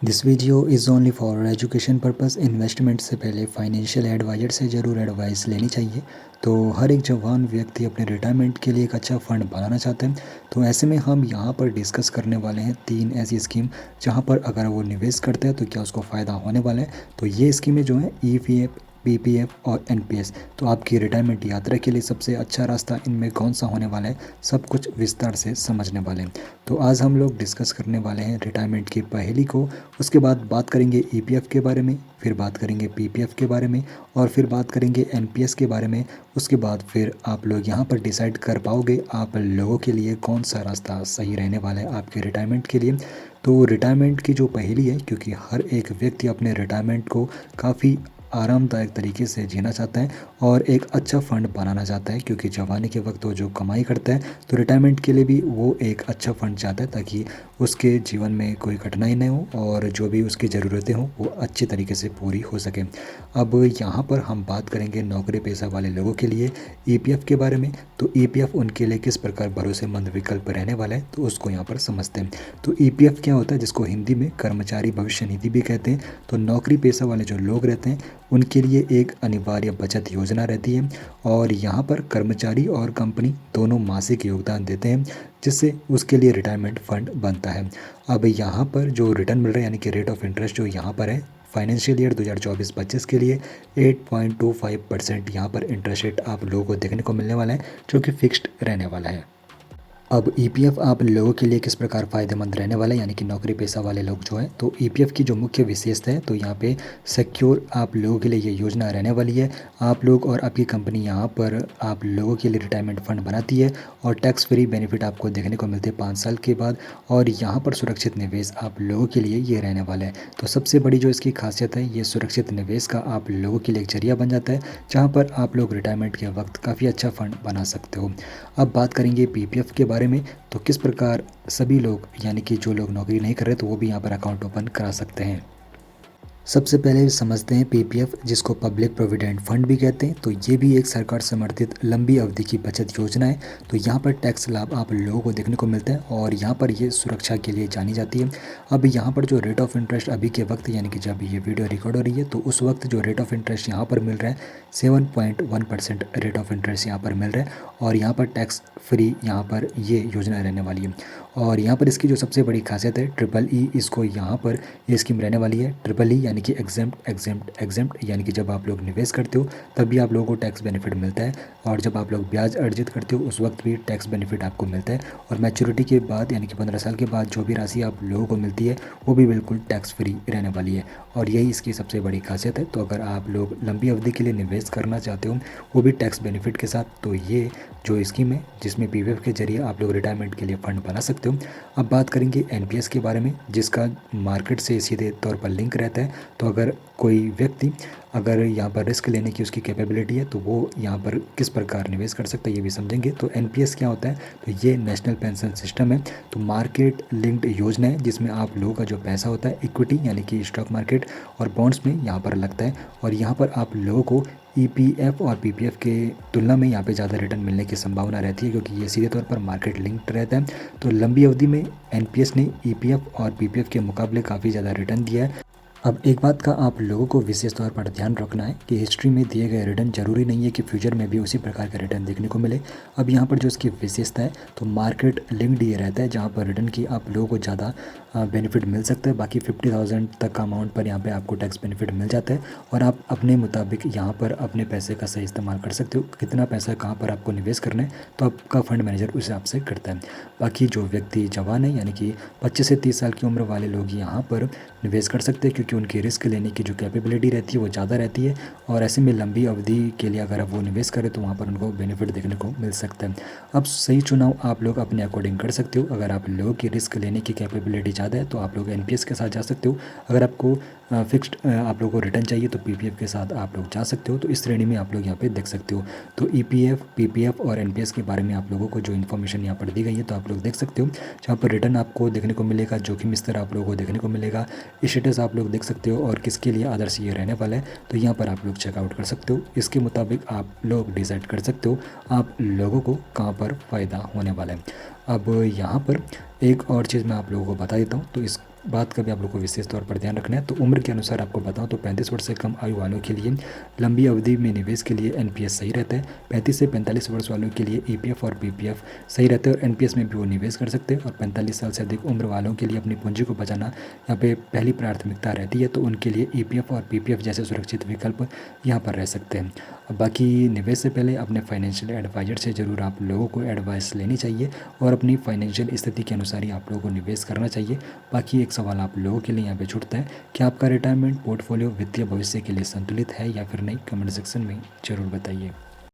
This video is only for education purpose. Investment से पहले financial adviser से ज़रूर एडवाइस लेनी चाहिए। तो हर एक जवान व्यक्ति अपने रिटायरमेंट के लिए एक अच्छा फ़ंड बनाना चाहते हैं। तो ऐसे में हम यहाँ पर डिस्कस करने वाले हैं 3 ऐसी स्कीम जहाँ पर अगर वो निवेश करते हैं तो क्या उसको फ़ायदा होने वाला है। तो ये स्कीमें जो हैं EPF, PPF और NPS। तो आपकी रिटायरमेंट यात्रा के लिए सबसे अच्छा रास्ता इनमें कौन सा होने वाला है, सब कुछ विस्तार से समझने वाले हैं। तो आज हम लोग डिस्कस करने वाले हैं रिटायरमेंट की पहेली को। उसके बाद बात करेंगे EPF के बारे में, फिर बात करेंगे PPF के बारे में और फिर बात करेंगे NPS के बारे में। उसके बाद फिर आप लोग यहाँ पर डिसाइड कर पाओगे आप लोगों के लिए कौन सा रास्ता सही रहने वाला है आपके रिटायरमेंट के लिए। तो रिटायरमेंट की जो पहेली है, क्योंकि हर एक व्यक्ति अपने रिटायरमेंट को काफ़ी आरामदायक तरीके से जीना चाहता है और एक अच्छा फ़ंड बनाना चाहता है, क्योंकि जवानी के वक्त वो जो कमाई करता है तो रिटायरमेंट के लिए भी वो एक अच्छा फ़ंड चाहता है, ताकि उसके जीवन में कोई कठिनाई नहीं हो और जो भी उसकी ज़रूरतें हों वो अच्छे तरीके से पूरी हो सकें। अब यहाँ पर हम बात करेंगे नौकरी पेशा वाले लोगों के लिए EPF के बारे में। तो EPF उनके लिए किस प्रकार भरोसेमंद विकल्प रहने वाला है, तो उसको यहाँ पर समझते हैं। तो EPF क्या होता है, जिसको हिंदी में कर्मचारी भविष्य निधि भी कहते हैं। तो नौकरी पेशा वाले जो लोग रहते हैं उनके लिए एक अनिवार्य बचत योजना रहती है और यहाँ पर कर्मचारी और कंपनी दोनों मासिक योगदान देते हैं, जिससे उसके लिए रिटायरमेंट फंड बनता है। अब यहाँ पर जो रिटर्न मिल रहा है, यानी कि रेट ऑफ इंटरेस्ट जो यहाँ पर है फाइनेंशियल ईयर 2024-25 के लिए 8.25% यहाँ पर इंटरेस्ट रेट आप लोगों को देखने को मिलने वाला है, जो कि फिक्स्ड रहने वाला है। अब EPF आप लोगों के लिए किस प्रकार फ़ायदेमंद रहने वाला है, यानी कि नौकरी पेशा वाले लोग जो हैं। तो EPF की जो मुख्य विशेषता है, तो यहाँ पे सिक्योर आप लोगों के लिए ये योजना रहने वाली है। आप लोग और आपकी कंपनी यहाँ पर आप लोगों के लिए रिटायरमेंट फ़ंड बनाती है और टैक्स फ्री बेनिफिट आपको देखने को मिलते हैं 5 साल के बाद। और यहाँ पर सुरक्षित निवेश आप लोगों के लिए ये रहने वाला है। तो सबसे बड़ी जो इसकी खासियत है, ये सुरक्षित निवेश का आप लोगों के लिए एक जरिया बन जाता है, जहाँ पर आप लोग रिटायरमेंट के वक्त काफ़ी अच्छा फ़ंड बना सकते हो। अब बात करेंगे PPF के बारे में। तो किस प्रकार सभी लोग, यानी कि जो लोग नौकरी नहीं कर रहे, तो वो भी यहाँ पर अकाउंट ओपन करा सकते हैं। सबसे पहले समझते हैं PPF, जिसको पब्लिक प्रोविडेंट फंड भी कहते हैं। तो ये भी एक सरकार समर्थित लंबी अवधि की बचत योजना है। तो यहाँ पर टैक्स लाभ आप लोगों को देखने को मिलता है और यहाँ पर ये सुरक्षा के लिए जानी जाती है। अब यहाँ पर जो रेट ऑफ इंटरेस्ट अभी के वक्त, यानी कि जब ये वीडियो रिकॉर्ड हो रही है, तो उस वक्त जो रेट ऑफ इंटरेस्ट यहाँ पर मिल रहा है 7.1% रेट ऑफ इंटरेस्ट यहाँ पर मिल रहा है और यहाँ पर टैक्स फ्री यहाँ पर ये योजना रहने वाली है। और यहाँ पर इसकी जो सबसे बड़ी खासियत है EEE, इसको यहाँ पर ये स्कीम रहने वाली है। EEE यानी कि एग्जेम्प्ट एग्जेम्प्ट एग्जेम्प्ट, यानी कि जब आप लोग निवेश करते हो तब भी आप लोगों को टैक्स बेनिफिट मिलता है और जब आप लोग ब्याज अर्जित करते हो उस वक्त भी टैक्स बेनिफिट आपको मिलता है। और मैच्योरिटी के बाद, यानी कि 15 साल के बाद जो भी राशि आप लोगों को मिलती है वो भी बिल्कुल टैक्स फ्री रहने वाली है और यही इसकी सबसे बड़ी खासियत है। तो अगर आप लोग लंबी अवधि के लिए निवेश करना चाहते हो, वो भी टैक्स बेनिफिट के साथ, तो ये जो स्कीम है जिसमें PPF के जरिए आप लोग रिटायरमेंट के लिए फ़ंड बना सकते हो। अब बात करेंगे NPS के बारे में, जिसका मार्केट से सीधे तौर पर लिंक रहता है। तो अगर कोई व्यक्ति अगर यहाँ पर रिस्क लेने की उसकी कैपेबिलिटी है, तो वो यहाँ पर किस प्रकार निवेश कर सकता है ये भी समझेंगे। तो NPS क्या होता है, तो ये नेशनल पेंशन सिस्टम है। तो मार्केट लिंक्ड योजना है, जिसमें आप लोगों का जो पैसा होता है इक्विटी यानी कि स्टॉक मार्केट और बॉन्ड्स में यहाँ पर लगता है और यहाँ पर आप लोगों को EPF और PPF के तुलना में यहाँ पे ज़्यादा रिटर्न मिलने की संभावना रहती है, क्योंकि ये सीधे तौर पर मार्केट लिंक्ड रहता है। तो लंबी अवधि में NPS ने EPF और PPF के मुकाबले काफ़ी ज़्यादा रिटर्न दिया है। अब एक बात का आप लोगों को विशेष तौर पर ध्यान रखना है कि हिस्ट्री में दिए गए रिटर्न जरूरी नहीं है कि फ्यूचर में भी उसी प्रकार का रिटर्न देखने को मिले। अब यहाँ पर जो इसकी विशेषता है, तो मार्केट लिंक्ड ये रहता है, जहाँ पर रिटर्न की आप लोगों को ज़्यादा बेनिफिट मिल सकता है। बाकी 50,000 तक का अमाउंट पर यहाँ पे आपको टैक्स बेनिफिट मिल जाता है और आप अपने मुताबिक यहाँ पर अपने पैसे का सही इस्तेमाल कर सकते हो। कितना पैसा कहाँ पर आपको निवेश करना है, तो आपका फंड मैनेजर उस हिसाब से करता है। बाकी जो व्यक्ति जवान है, यानी कि 25 से 30 साल की उम्र वाले लोग यहाँ पर निवेश कर सकते हैं, क्योंकि उनकी रिस्क लेने की जो कैपेबिलिटी रहती है वो ज़्यादा रहती है और ऐसे में लंबी अवधि के लिए अगर आप वो निवेश करें तो वहाँ पर उनको बेनिफिट देखने को मिल सकता है। अब सही चुनाव आप लोग अपने अकॉर्डिंग कर सकते हो। अगर आप लोगों की रिस्क लेने की कैपेबिलिटी ज़्यादा है तो आप लोग NPS के साथ जा सकते हो। अगर आपको फिक्स्ड आप लोगों को रिटर्न चाहिए तो PPF के साथ आप लोग जा सकते हो। तो इस श्रेणी में आप लोग यहाँ पे देख सकते हो। तो EPF, PPF और NPS के बारे में आप लोगों को जो इन्फॉर्मेशन यहाँ पर दी गई है तो आप लोग देख सकते हो। जहाँ पर रिटर्न आपको देखने को मिलेगा, जोखिम स्तर आप लोगों को देखने को मिलेगा, स्टेटस आप लोग देख सकते हो और किसके लिए आदर्श ये रहने वाला है, तो यहाँ पर आप लोग चेकआउट कर सकते हो। इसके मुताबिक आप लोग डिसाइड कर सकते हो आप लोगों को कहाँ पर फ़ायदा होने वाला है। अब यहाँ पर एक और चीज़ मैं आप लोगों को बता देता हूँ। तो इस बात का भी आप लोग को विशेष तौर पर ध्यान रखना है। तो उम्र के अनुसार आपको बताऊं तो 35 वर्ष से कम आयु वालों के लिए लंबी अवधि में निवेश के लिए एनपीएस सही रहता है। 35 से 45 वर्ष वालों के लिए ईपीएफ और पीपीएफ सही रहता है और एनपीएस में भी वो निवेश कर सकते हैं। और 45 साल से अधिक उम्र वालों के लिए अपनी पूंजी को बचाना यहाँ पे पहली प्राथमिकता रहती है, तो उनके लिए ईपीएफ और पीपीएफ जैसे सुरक्षित विकल्प यहाँ पर रह सकते हैं। अब बाकी निवेश से पहले अपने फाइनेंशियल एडवाइजर से ज़रूर आप लोगों को एडवाइस लेनी चाहिए और अपनी फाइनेंशियल स्थिति के अनुसार ही आप लोगों को निवेश करना चाहिए। बाकी एक सवाल आप लोगों के लिए यहाँ पे छूटता है कि आपका रिटायरमेंट पोर्टफोलियो वित्तीय भविष्य के लिए संतुलित है या फिर नहीं। कमेंट सेक्शन में ज़रूर बताइए।